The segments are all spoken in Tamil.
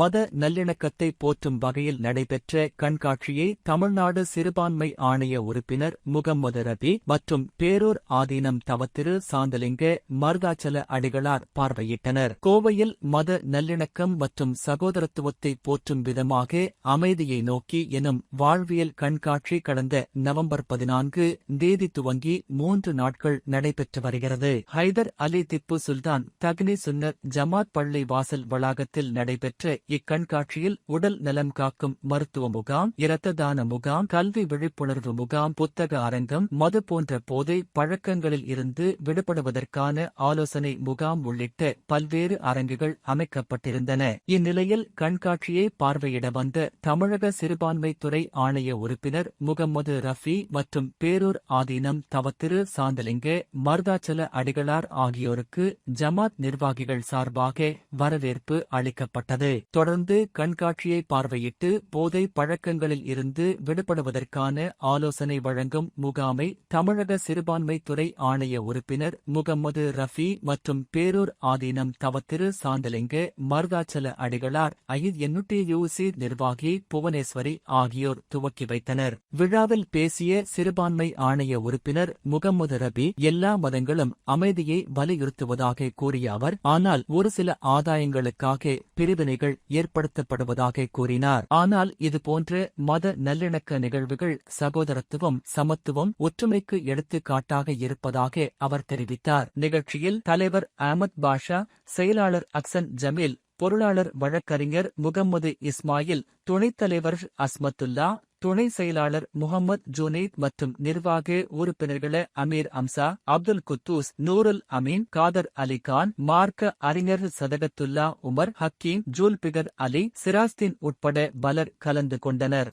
மத நல்லிணக்கத்தை போற்றும் வகையில் நடைபெற்ற கண்காட்சியை தமிழ்நாடு சிறுபான்மை ஆணைய உறுப்பினர் முகம்மது ரபி மற்றும் பேரூர் ஆதீனம் தவத்திரு சாந்தலிங்க மருதாச்சல அடிகளார் பார்வையிட்டனர். கோவையில் மத நல்லிணக்கம் மற்றும் சகோதரத்துவத்தை போற்றும் விதமாக அமைதியை நோக்கி எனும் வாழ்வியல் கண்காட்சி கடந்த நவம்பர் 14 தேதி துவங்கி 3 நாட்கள் நடைபெற்று வருகிறது. ஹைதர் அலி திப்பு சுல்தான் தக்னி சுன்னர் ஜமாத் பள்ளி வாசல் வளாகத்தில் நடைபெற்ற இக்கண்காட்சியில் உடல் நலம் காக்கும் மருத்துவ முகாம், இரத்த தான முகாம், கல்வி விழிப்புணர்வு முகாம், புத்தக அரங்கம், மது போன்ற போதை பழக்கங்களில் இருந்து விடுபடுவதற்கான ஆலோசனை முகாம் உள்ளிட்ட பல்வேறு அரங்குகள் அமைக்கப்பட்டிருந்தன. இந்நிலையில் கண்காட்சியை பார்வையிட வந்த தமிழக சிறுபான்மைத்துறை ஆணைய உறுப்பினர் முகம்மது ரஃபி மற்றும் பேரூர் ஆதீனம் தவத்திரு சாந்தலிங்க மருதாச்சல அடிகளார் ஆகியோருக்கு ஜமாத் நிர்வாகிகள் சார்பாக வரவேற்பு அளிக்கப்பட்டது. தொடர்ந்து கண்காட்சியை பார்வையிட்டு போதை பழக்கங்களில் இருந்து விடுபடுவதற்கான ஆலோசனை வழங்கும் முகாமை தமிழக சிறுபான்மைத்துறை ஆணைய உறுப்பினர் முகம்மது ரஃபி மற்றும் பேரூர் ஆதீனம் தவத்திரு சாந்தலிங்க மருதாச்சல அடிகளார் INUTUC நிர்வாகி புவனேஸ்வரி ஆகியோர் துவக்கி வைத்தனர். விழாவில் பேசிய சிறுபான்மை ஆணைய உறுப்பினர் முகம்மது ரபி, எல்லா மதங்களும் அமைதியை வலியுறுத்துவதாக கூறிய அவர், ஆனால் ஒரு சில ஆதாயங்களுக்காக பிரிவினைகள் ஏற்படுத்தப்படுவதாக கூறினார். ஆனால் இதுபோன்ற மத நல்லிணக்க நிகழ்வுகள் சகோதரத்துவம், சமத்துவம், ஒற்றுமைக்கு எடுத்துக்காட்டாக இருப்பதாக அவர் தெரிவித்தார். நிகழ்ச்சியில் தலைவர் அஹமத் பாஷா, செயலாளர் அக்சன் ஜமீல், பொருளாளர் வழக்கறிஞர் முகம்மது இஸ்மாயில், துணைத் தலைவர் அஸ்மத்துல்லா, துணை செயலாளர் முகமது ஜுனைத் மற்றும் நிர்வாக உறுப்பினர்கள அமீர் அம்சா, அப்துல் குத்தூஸ், நூருல் அமீன், காதர் அலி கான், மார்க்க அறிஞர் சதகத்துல்லா உமர், ஹக்கீம், ஜூல்பிகர் அலி, சிராஸ்தீன் உட்பட பலர் கலந்து கொண்டனர்.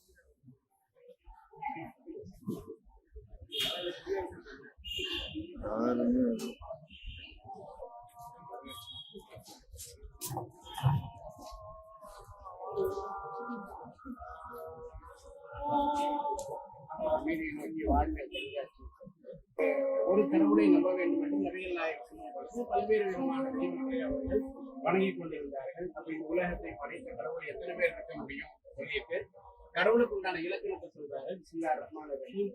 அமைதியை நோக்கி வாழ்வில் ஒரு கடவுளை நம்ப வேண்டும் என்று நபிகள் நாயகம் பல்வேறு விதமான தெய்வங்களை அவர்கள் வணங்கிக் கொண்டிருந்தார்கள். அப்ப இந்த உலகத்தை படைத்த கடவுள் எத்தனை பேர் இருக்க முடியும் சொல்லிட்டு கடவுளுக்கு உண்டான இலக்கணத்தை சொல்றாரு. பிஸ்மில்லாஹிர் ரஹ்மானிர் ரஹீம்.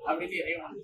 அப்படின்னு இறைவன்